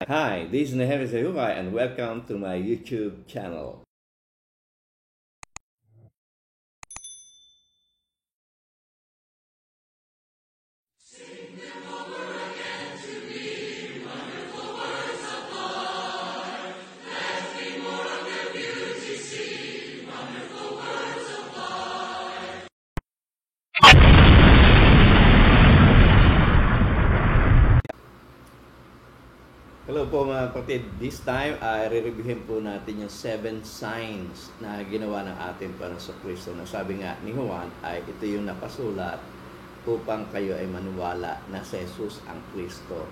Hi, this is Nehemi Sayukay and welcome to my YouTube channel. Hello po mga kapatid. This time ay re-reviewin po natin yung 7 signs na ginawa ng ating Panginoong Kristo na sabi nga ni Juan ay ito yung napasulat upang kayo ay maniwala na si Jesus ang Kristo,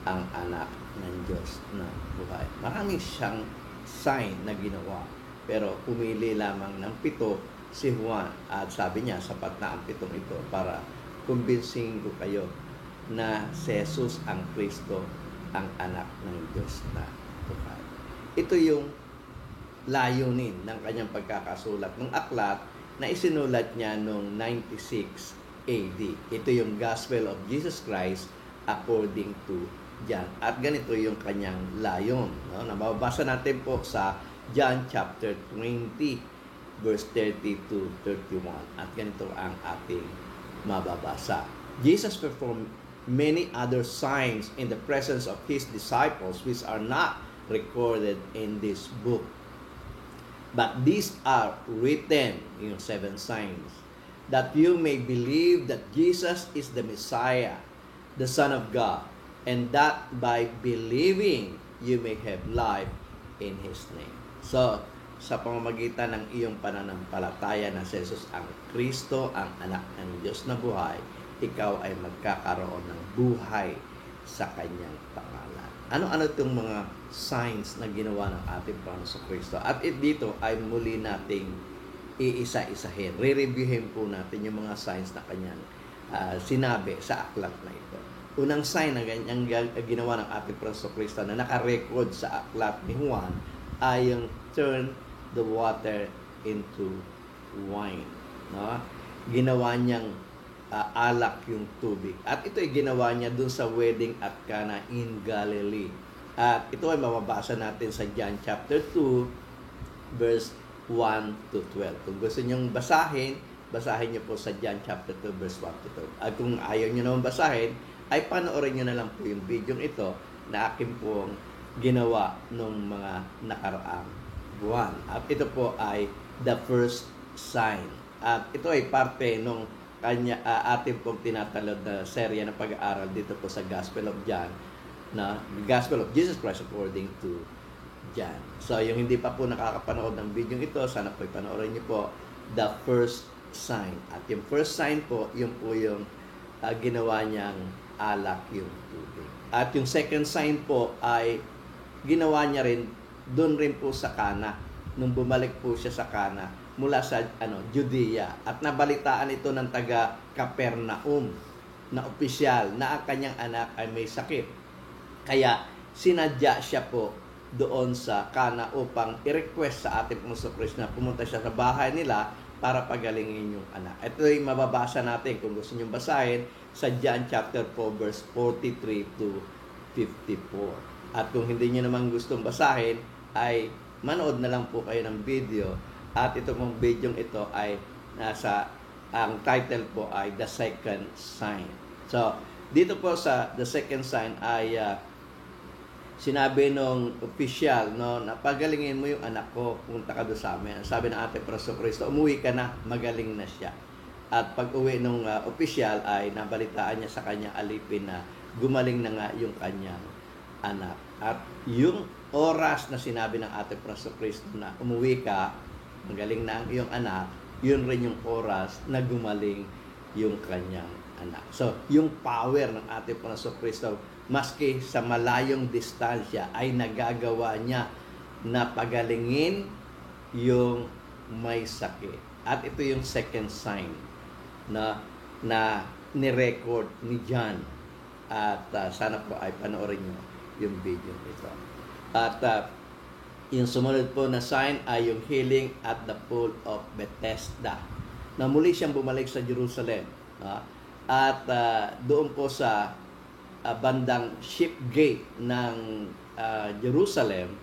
ang anak ng Diyos na buhay. Maraming siyang sign na ginawa pero pumili lamang ng 7 si Juan at sabi niya sapat na ang 7 ito para kumbinsihin ko kayo na si Jesus ang Kristo, ang anak ng Diyos na buhay. Ito yung layunin ng kanyang pagkakasulat ng aklat na isinulat niya noong 96 AD. Ito yung Gospel of Jesus Christ according to John. At ganito yung kanyang layon. No? Nababasa natin po sa John chapter 20 verse 30 to 31. At ganito ang ating mababasa. Jesus performed many other signs in the presence of his disciples which are not recorded in this book. But these are written, yung 7 signs, that you may believe that Jesus is the Messiah, the Son of God, and that by believing you may have life in His name. So, sa pamamagitan ng iyong pananampalataya na si Jesus ang Kristo, ang anak ng Diyos na buhay, ikaw ay magkakaroon ng buhay sa kanyang pangalan. Ano-ano itong mga signs na ginawa ng ating Panginoon Kristo? At dito ay muli nating iisa-isahin. Re-reviewin po natin yung mga signs na kanyang sinabi sa aklat na ito. Unang sign na ganyang ginawa ng ating Panginoon Kristo na nakarecord sa aklat ni Juan ay yung turn the water into wine. No? Ginawa niyang alak yung tubig. At ito ay ginawa niya dun sa wedding at Cana in Galilee. At ito ay mababasa natin sa John chapter 2 verse 1 to 12. Kung gusto niyong basahin niyo po sa John chapter 2 verse 1 to 12. At kung ayaw niyo naman basahin, ay panoorin niyo na lang po yung video ito na akin pong ginawa nung mga nakaraang buwan. At ito po ay the first sign. At ito ay parte nung ating pong tinatalod na serya na pag-aaral dito po sa Gospel of John, na Gospel of Jesus Christ according to John. So, yung hindi pa po nakakapanood ng video ito, sana po ipanoorin niyo po the first sign. At yung first sign po, yung po yung ginawa niyang alak yung tubig. At yung second sign po ay ginawa niya rin doon rin po sa Cana. Nung bumalik po siya sa Cana mula sa Judea at nabalitaan ito ng taga Capernaum na opisyal na ang kanyang anak ay may sakit. Kaya sinadya siya po doon sa Cana upang i-request sa ating Panginoon Kristo na pumunta siya sa bahay nila para pagalingin yung anak. Ito ay mababasa natin kung gusto niyo basahin sa John chapter 4 verse 43 to 54. At kung hindi niyo naman gustong basahin ay manood na lang po kayo ng video. At itong video ito ay ang title po ay The Second Sign. So, dito po sa The Second Sign ay sinabi nung official, no, na pagalingin mo yung anak ko, punta ka doon sa amin. Sabi ng ating Panginoon Kristo, umuwi ka na, magaling na siya. At pag uwi nung official ay nabalitaan niya sa kanyang alipin na gumaling na nga yung kanyang anak. At yung oras na sinabi ng ating Panginoon Kristo na umuwi ka, magaling na ang iyong anak, yun rin yung oras na gumaling yung kanyang anak. So, yung power ng ating Panginoon Kristo, maski sa malayong distansya, ay nagagawa niya na pagalingin yung may sakit. At ito yung second sign na ni-record ni John. At sana po ay panoorin nyo yung video ito. At yung sumunod po na sign ay yung healing at the pool of Bethesda, na muli siyang bumalik sa Jerusalem. At doon po sa bandang ship gate ng Jerusalem,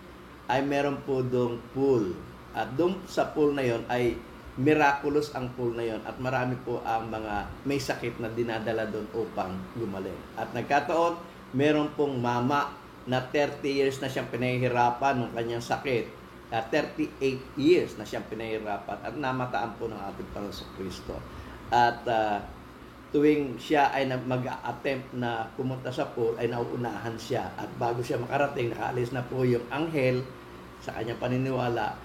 ay meron po doong pool. At doon sa pool na yon ay miraculous ang pool na yon at marami po ang mga may sakit na dinadala doon upang gumaling. At nagkataon, meron pong mama na 30 years na siyang pinahihirapan ng kanyang sakit. 38 years na siyang pinahihirapan at namataan po ng ating Panginoon Kristo. At tuwing siya ay mag-attempt na pumunta sa pool, ay nauunahan siya. At bago siya makarating, nakaalis na po yung anghel sa kanyang paniniwala,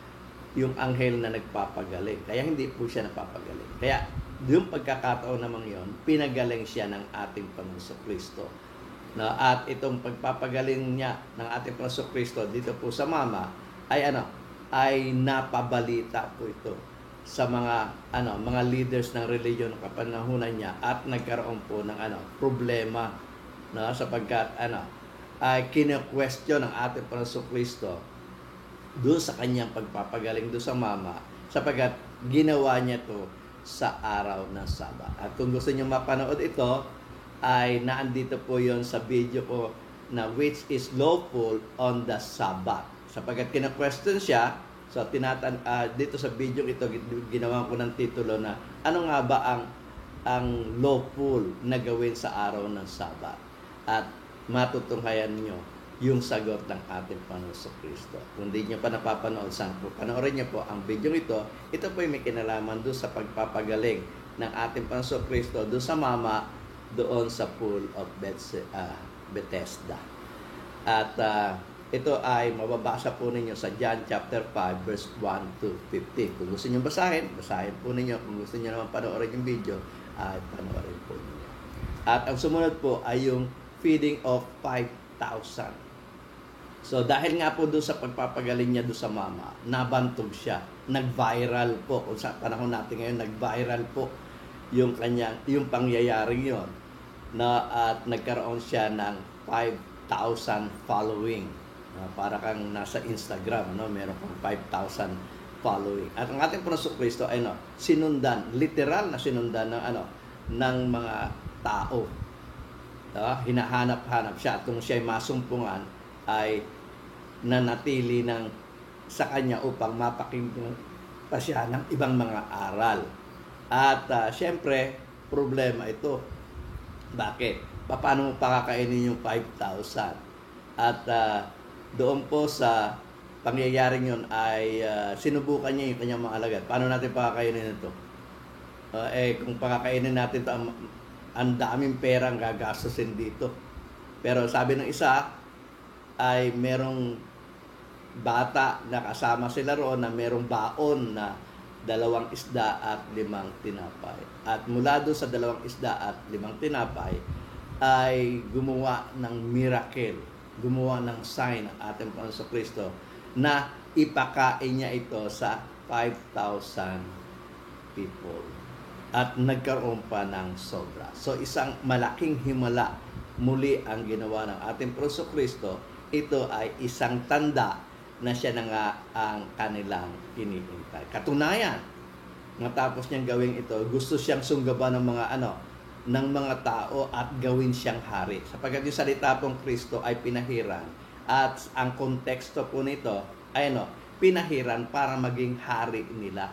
yung anghel na nagpapagaling. Kaya hindi po siya napapagaling. Kaya yung pagkakataon namang yon, pinagaling siya ng ating Panginoon Kristo. Na at itong pagpapagaling niya ng ating Panginoon Kristo dito po sa mama ay napabalita po ito sa mga leaders ng religion ng kapanahunan niya at nagkaroon po ng problema sapagkat ay kine-question ng ating Panginoon Kristo doon sa kanyang pagpapagaling doon sa mama sapagkat ginawa niya to sa araw ng Sabat. At kung gusto niyo mapanood ito, ay naandito po yon sa video ko na which is lawful on the Sabbath. Sapagkat kina-question siya, so dito sa video ito, ginawa ko ng titulo na ano nga ba ang lawful na gawin sa araw ng Sabat. At matutunghayan niyo yung sagot ng ating Panginoon Kristo. Kung di nyo pa napapanood, panoorin nyo po ang video ito. Ito po yung may kinalaman doon sa pagpapagaling ng ating Panginoon Kristo doon sa mama, doon sa pool of Bethesda. At ito ay mababasa po ninyo sa John chapter 5 verse 1 to 15. Kung gusto nyo basahin po ninyo. Kung gusto nyo naman panoorin yung video, ay panoorin po ninyo. At ang sumunod po ay yung feeding of 5,000. So dahil nga po doon sa pagpapagaling niya doon sa mama, nabantog siya. Nag-viral po. Kung sa panahon natin ngayon, nag-viral po yung pangyayaring yon at nagkaroon siya ng 5,000 following. Para kang nasa Instagram, meron kang 5,000 following. At ang ating Panginoon Kristo ay sinundan, literal na sinundan ng mga tao. Hinahanap-hanap siya at kung siya ay masumpungan, ay nanatili sa kanya upang mapakinggan pa siya ng ibang mga aral. At syempre, problema ito. Bakit? Paano mo pakakainin yung 5,000? At doon po sa pangyayaring yun ay sinubukan niya yung kanyang mga alagad. Paano natin pakakainin ito? Kung pakakainin natin ito, ang daming perang gagastusin dito. Pero sabi ng isa, ay merong bata na kasama sila roon na merong baon na 2 isda at 5 tinapay. At mula doon sa 2 isda at 5 tinapay ay gumawa ng miracle, gumawa ng sign ang ating Panginoon Kristo na ipakain niya ito sa 5,000 people. At nagkaroon pa ng sobra. So isang malaking himala muli ang ginawa ng ating Panginoon Kristo. Ito ay isang tanda na siya na nga ang kanilang hinihintay. Katunayan, matapos niyang gawin ito, gusto siyang sunggaban ng mga tao at gawin siyang hari. Sapagkat yung salita pong Kristo ay pinahiran. At ang konteksto po nito ay pinahiran para maging hari nila.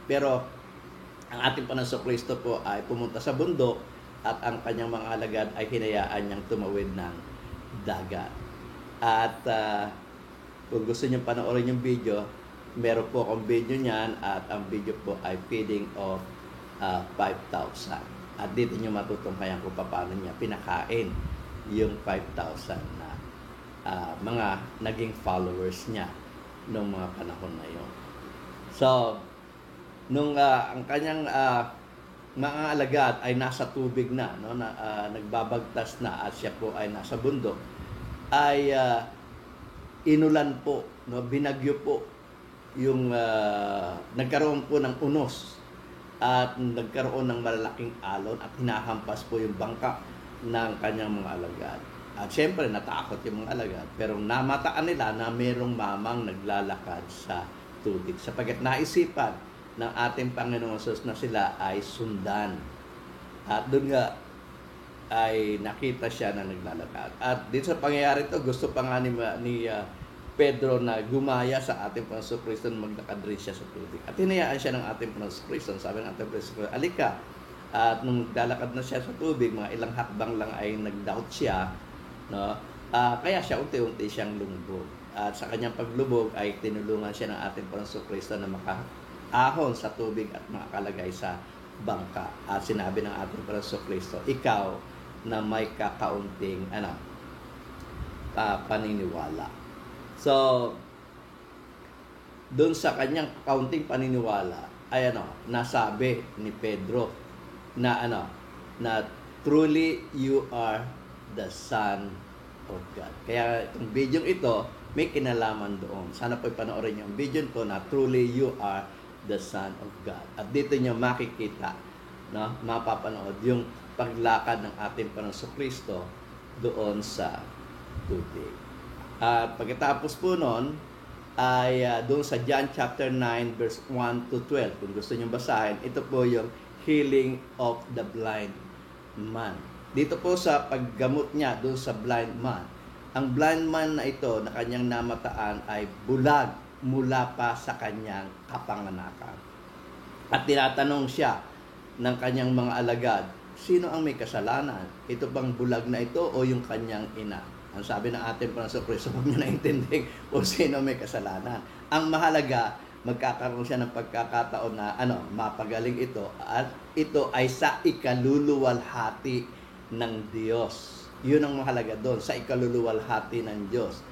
Pero ang ating Panginoon Kristo po ay pumunta sa bundok at ang kanyang mga alagad ay hinayaan niyang tumawid ng dagat. At kung gusto niyo panoorin yung video, meron po akong video niyan at ang video po ay feeding of 5,000. At dito niyo matutunghayan kung paano niya pinakain yung 5,000 na mga naging followers niya noong mga panahon na yon. So, nung ang kanyang mga alagad ay nasa tubig na, nagbabagtas na at siya po ay nasa bundok, ay inulan po, binagyo po yung nagkaroon po ng unos at nagkaroon ng malalaking alon at hinahampas po yung bangka ng kanyang mga alagad. At syempre natakot yung mga alagad, pero namataan nila na mayroong mamang naglalakad sa tubig sapagkat naisipan ng ating Panginoon Jesus na sila ay sundan. At doon nga ay nakita siya na naglalakad. At dito sa pangyayari ito, gusto pa nga ni Pedro na gumaya sa ating Panginoon Kristo na maglakad rin siya sa tubig. At hinayaan siya ng ating Panginoon Kristo. Sabi ng ating Panginoon Kristo, alika. At nung lalakad na siya sa tubig, mga ilang hakbang lang ay nag-doubt siya. No? Kaya siya unti-unti siyang lumubog. At sa kanyang paglubog ay tinulungan siya ng ating Panginoon Kristo na makaahon sa tubig at makakalagay sa bangka. At sinabi ng ating Panginoon Kristo, ikaw na may kakaunting paniniwala. So, doon sa kanyang kaunting paniniwala ay nasabi ni Pedro na na truly you are the Son of God. Kaya itong video ito may kinalaman doon. Sana po'y panoorin niyo ang video ko na truly you are the Son of God. At dito niyo makikita, mapapanood yung paglakad ng ating Panginoon Kristo doon sa tubig. At pagkatapos po noon ay doon sa John chapter 9 verse 1 to 12. Kung gusto niyo basahin, ito po yung healing of the blind man. Dito po sa paggamot niya doon sa blind man. Ang blind man na ito na kanyang namataan ay bulag mula pa sa kanyang kapanganakan. At tinatanong siya ng kanyang mga alagad, sino ang may kasalanan? Ito bang bulag na ito o yung kanyang ina? Ang sabi ng ating Panginoon Kristo, huwag niyo naintindihin kung sino may kasalanan. Ang mahalaga, magkakaroon siya ng pagkakataon na mapagaling ito at ito ay sa ikaluluwalhati ng Diyos. Yun ang mahalaga doon, sa ikaluluwalhati ng Diyos.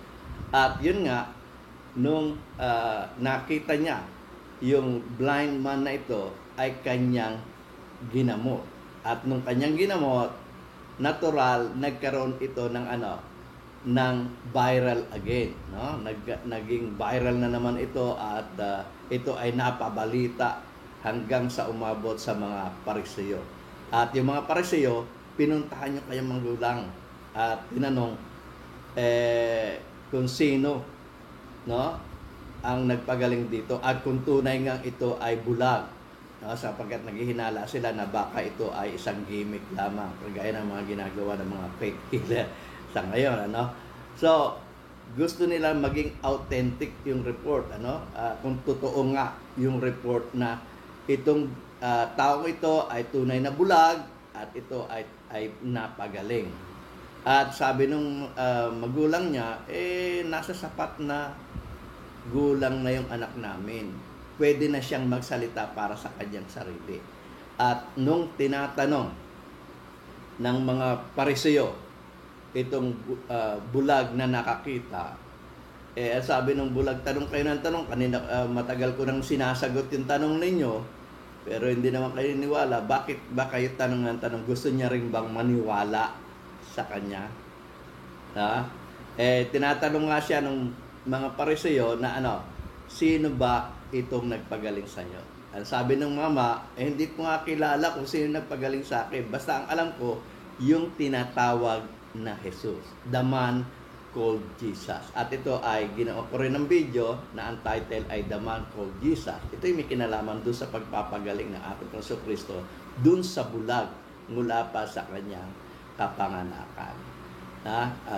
At yun nga, nung nakita niya yung blind man na ito ay kanyang ginamot. At nung kanyang ginamot, natural, nagkaroon ito ng ng viral again. Naging viral na naman ito at ito ay napabalita hanggang sa umabot sa mga Pariseo. At yung mga Pariseo, pinuntahan yung kanyang magulang at tinanong kung sino ang nagpagaling dito at kung tunay nga ito ay bulag. Sapagkat naghihinala sila na baka ito ay isang gimmick lamang, kagaya ng mga ginagawa ng mga fake healer sa ngayon. So, gusto nila maging authentic yung report. Kung totoo nga yung report na itong taong ito ay tunay na bulag at ito ay napagaling. At sabi nung magulang niya, nasa sapat na gulang na yung anak namin. Pwede na siyang magsalita para sa kanyang sarili. At nung tinatanong ng mga Pariseo itong bulag na nakakita, sabi ng bulag, tanong kayo ng tanong, kanina matagal ko nang sinasagot yung tanong ninyo, pero hindi naman kayo niwala. Bakit ba kayo tanong ng tanong? Gusto niya rin bang maniwala sa kanya? Tinatanong nga siya ng mga Pariseo na sino ba itong nagpagaling sa iyo? Ang sabi ng mama, hindi ko nga kilala kung sino nagpagaling sa akin. Basta ang alam ko, yung tinatawag na Jesus, the man called Jesus. At ito ay ginawa ko rin ng video na ang title ay The Man Called Jesus. Ito ay may kinalaman dun sa pagpapagaling ng ating Panginoon Kristo dun sa bulag mula pa sa kanyang kapanganakan.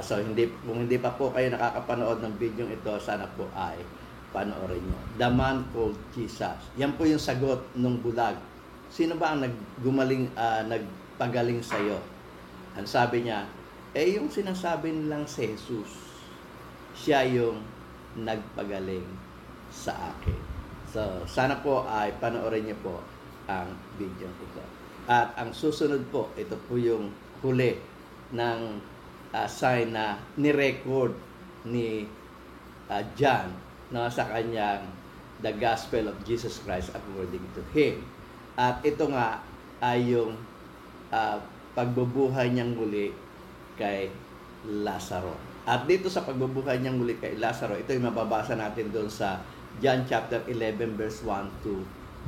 So kung hindi pa po kayo nakakapanood ng video ito, sana po ay panoorin nyo. The Man Called Jesus. Yan po yung sagot ng bulag. Sino ba ang nagpagaling sa iyo? Ang sabi niya, yung sinasabi nilang si Jesus, siya yung nagpagaling sa akin. So, sana po ay panoorin niyo po ang video ito. At ang susunod po, ito po yung huli ng sign na ni-record ni John sa kanyang The Gospel of Jesus Christ according to him. At ito nga ay yung pagbubuhay niyang muli kay Lazaro. At dito sa pagbubuhay niyang muli kay Lazaro, ito yung mababasa natin doon sa John chapter 11 verse 1 to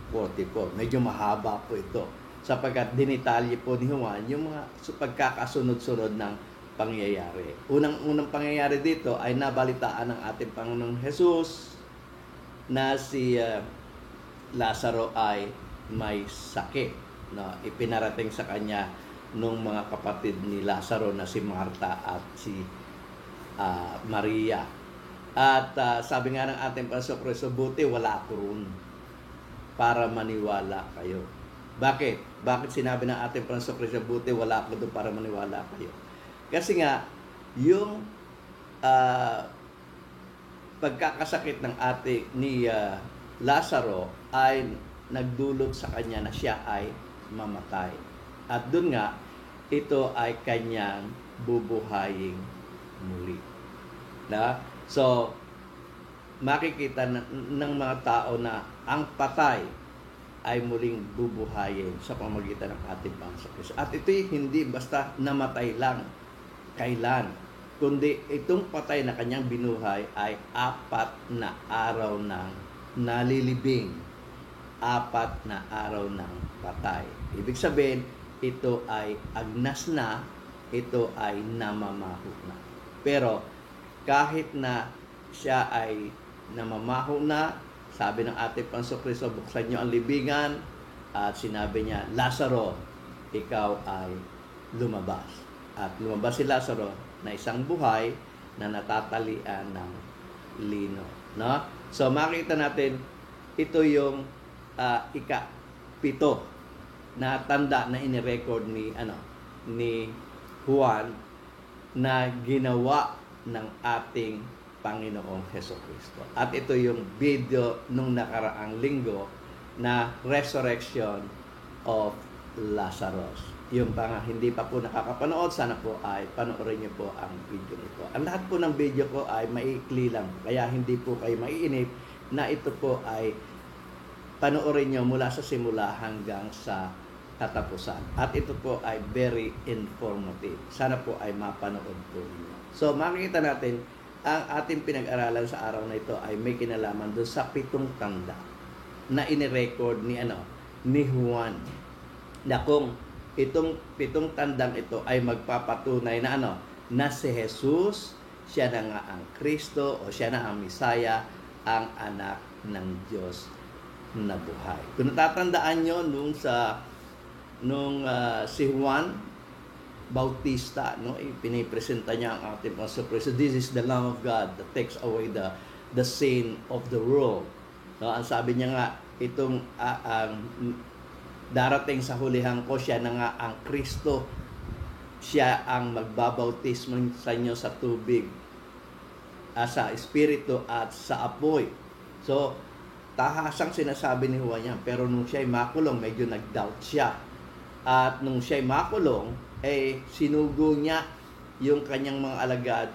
44. Medyo mahaba po ito sapagkat dinitalye po ni Juan yung mga pagkakasunod-sunod ng pangyayari. Unang pangyayari dito ay nabalitaan ng ating Panginoong Jesus na si Lazaro ay may sakit. Ipinarating sa kanya nung mga kapatid ni Lazaro na si Marta at si Maria. At sabi nga ng ating Panginoon Kristo, buti wala ako roon para maniwala kayo. Bakit? Bakit sinabi ng ating Panginoon Kristo, buti wala ako doon para maniwala kayo? Kasi nga, yung pagkakasakit ng ni Lazaro ay nagdulot sa kanya na siya ay mamatay. At doon nga, ito ay kanyang bubuhayin muli. So, makikita ng mga tao na ang patay ay muling bubuhayin sa pamamagitan ng ating Panginoon Kristo. At ito'y hindi basta namatay lang. Kailan? Kundi itong patay na kanyang binuhay ay 4 na araw ng nalilibing. 4 na araw ng patay. Ibig sabihin, ito ay agnas na, ito ay namamaho na. Pero kahit na siya ay namamaho na, sabi ng ating Panginoon Kristo, buksan niyo ang libingan, at sinabi niya, Lazaro, ikaw ay lumabas. At lumabas si Lazaro na isang buhay na natatalian ng lino. No? So makita natin, ito yung ika-7 na tanda na inirecord ni Juan na ginawa ng ating Panginoong Jesucristo. At ito yung video nung nakaraang linggo na resurrection of Lazarus. Yung hindi pa po nakakapanood, sana po ay panoorin niyo po ang video nito. Ang lahat po ng video ko ay maikli lang, kaya hindi po kayo maiinip na ito po ay panoorin niyo mula sa simula hanggang sa katapusan. At ito po ay very informative. Sana po ay mapanood po niyo. So makikita natin, ang ating pinag-aralan sa araw na ito ay may kinalaman doon sa 7 tanda na inirecord ni Juan. Na kung itong 7 tandang ito ay magpapatunay na na si Jesus, siya na nga ang Kristo o siya na ang Misaya, ang anak ng Diyos na buhay. Kung natatandaan nyo nung si Juan Bautista, pinipresenta niya ang ating Panginoon Kristo. This is the Lamb of God that takes away the sin of the world. Ang sabi niya nga, itong darating sa hulihan ko, siya na nga ang Kristo. Siya ang magbabautismo sa inyo sa tubig, sa Espiritu at sa apoy. So, tahasang sinasabi ni Juan yan. Pero nung siya'y makulong, medyo nag-doubt siya. At nung siya'y makulong, sinugo niya yung kanyang mga alagad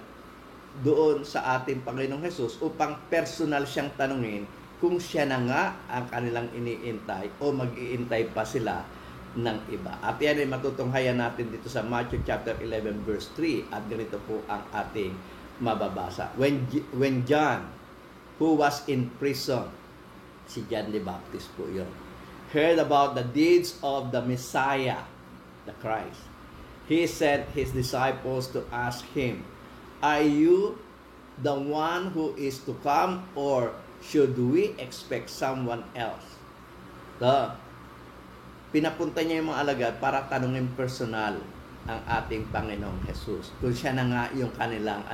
doon sa ating Panginoong Jesus upang personal siyang tanungin kung siya na nga ang kanilang iniintay o mag-iintay pa sila ng iba. At yan ay matutunghayan natin dito sa Matthew chapter 11 verse 3, at ganito po ang ating mababasa. When John, who was in prison, si John the Baptist po yun, heard about the deeds of the Messiah, the Christ, he sent his disciples to ask him, are you the one who is to come, or should we expect someone else? So, pinapunta niya yung mga alagad para tanungin personal ang ating Panginoong Jesus kung siya na nga yung kanilang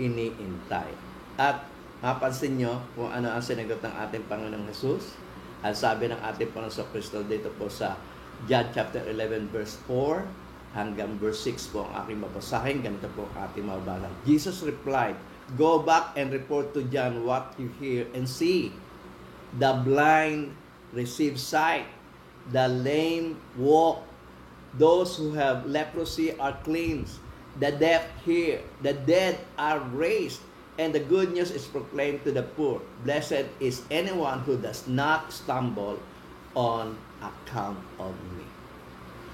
iniintay. At mapansin nyo kung ano ang sinagot ng ating Panginoong Jesus. Ang sabi ng ating Panginoong Kristo dito po sa John chapter 11 verse 4 hanggang verse 6 po ang aking babasahin. Ganito po ang ating mababasa. Jesus replied, go back and report to John what you hear and see. The blind receive sight, the lame walk, those who have leprosy are cleansed, the deaf hear, the dead are raised, and the good news is proclaimed to the poor. Blessed is anyone who does not stumble on account of me.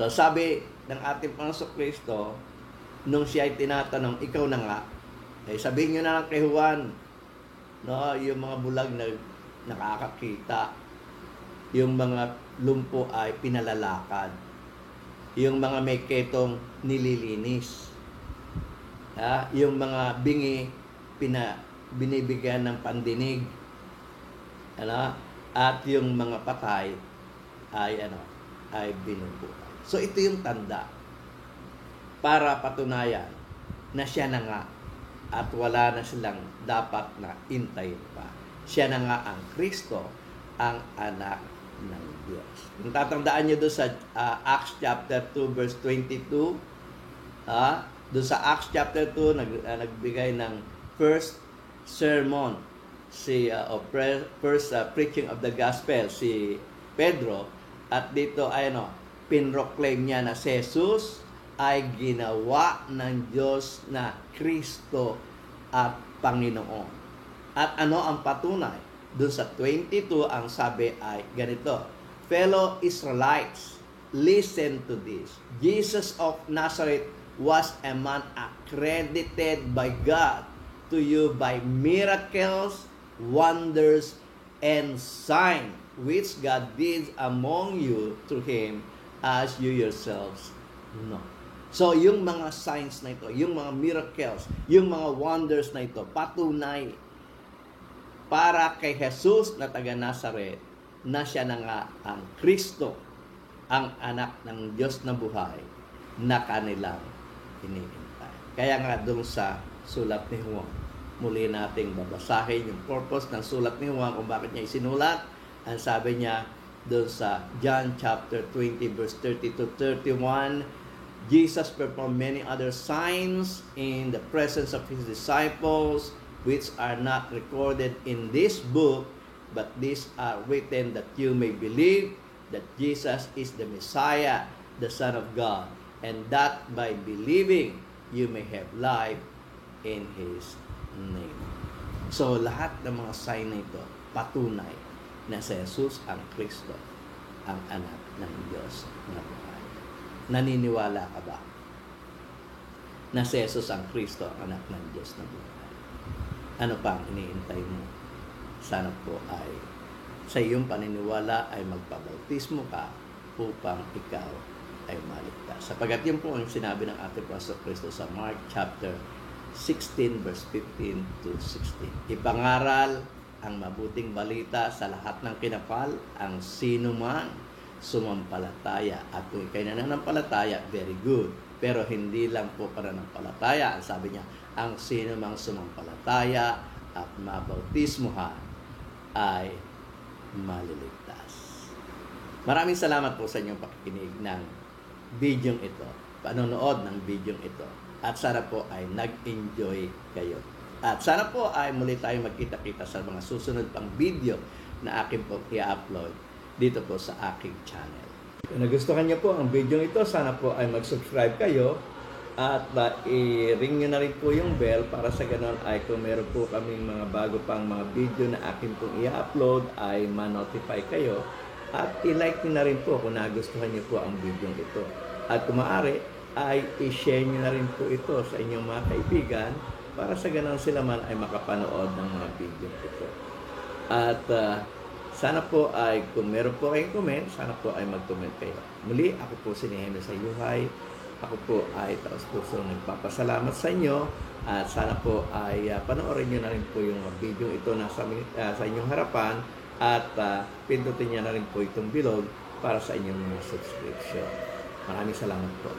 So sabi ng ating Panginoon Kristo, nung siya ay tinatanong, ikaw na nga, sabihin nyo na lang kay Juan, yung mga bulag na nakakakita, yung mga lumpo ay pinalalakad, yung mga may ketong nililinis, yung mga bingi binibigyan ng pandinig, at yung mga patay ay binubuhay. So ito yung tanda para patunayan na siya na nga at wala na silang dapat na intayin pa. Siya na nga ang Kristo, ang anak ng Diyos. Kung tatandaan nyo doon sa Acts chapter 2 verse 22, doon sa Acts chapter 2, nagbigay ng first sermon, first preaching of the gospel, si Pedro, at dito ay pinroclaim niya na si Jesus ay ginawa ng Diyos na Kristo at Panginoon. At ano ang patunay? Doon sa 22, ang sabi ay ganito, fellow Israelites, listen to this. Jesus of Nazareth was a man accredited by God to you by miracles, wonders, and signs, which God did among you through Him, as you yourselves know. So, yung mga signs na ito, yung mga miracles, yung mga wonders na ito, patunay para kay Jesus na taga Nazareth na siya na nga ang Kristo, ang anak ng Diyos na buhay na kanilang hinihintay. Kaya nga doon sa sulat ni Juan, muli nating babasahin yung purpose ng sulat ni Juan kung bakit niya isinulat. Ang sabi niya doon sa John chapter 20 verse 30 to 31, Jesus performed many other signs in the presence of His disciples, which are not recorded in this book, but these are written that you may believe that Jesus is the Messiah, the Son of God, and that by believing you may have life in His name. So, lahat ng mga sign na ito, patunay na si Jesus ang Kristo, ang anak ng Diyos na buhay. Naniniwala ka ba na si Jesus ang Kristo, ang anak ng Diyos na buhay? Ano pang iniintay mo? Sana po ay sa iyong paniniwala ay magpabautismo ka upang ikaw ay maligtas. Sapagat yun po ang sinabi ng ating Pastor Kristo sa Mark chapter 16 verse 15 to 16. Ipangaral ang mabuting balita sa lahat ng kinapal, ang sino man sumampalataya. At kung ikay nananampalataya, very good. Pero hindi lang po pananampalataya. Ang sabi niya, ang sino mang sumampalataya at mabautismuhan ay maliligtas. Maraming salamat po sa inyong pakikinig ng video ito, panonood ng video ito. At sana po ay nag-enjoy kayo. At sana po ay muli tayo magkita-kita sa mga susunod pang video na akin po i-upload dito po sa aking channel. Kung nagustuhan niyo po ang video ito, sana po ay mag-subscribe kayo at i-ring nyo na rin po yung bell para sa ganon ay kung meron po kaming mga bago pang mga video na akin pong i-upload ay ma-notify kayo at i-like nyo na rin po kung nagustuhan niyo po ang video ito. At kung maaari ay i-share nyo na rin po ito sa inyong mga kaibigan para sa ganon sila man ay makapanood ng mga video ito. At sana po ay kung meron po kayong comment, sana po ay mag-comment kayo. Muli, ako po si Nehemia Sayuhay. Ako po ay taos-pusong nagpapasalamat sa inyo at sana po ay panoorin nyo na rin po yung video ito na sa inyong harapan at pindutin nyo na rin po itong bilog para sa inyong mga subscription. Maraming salamat po.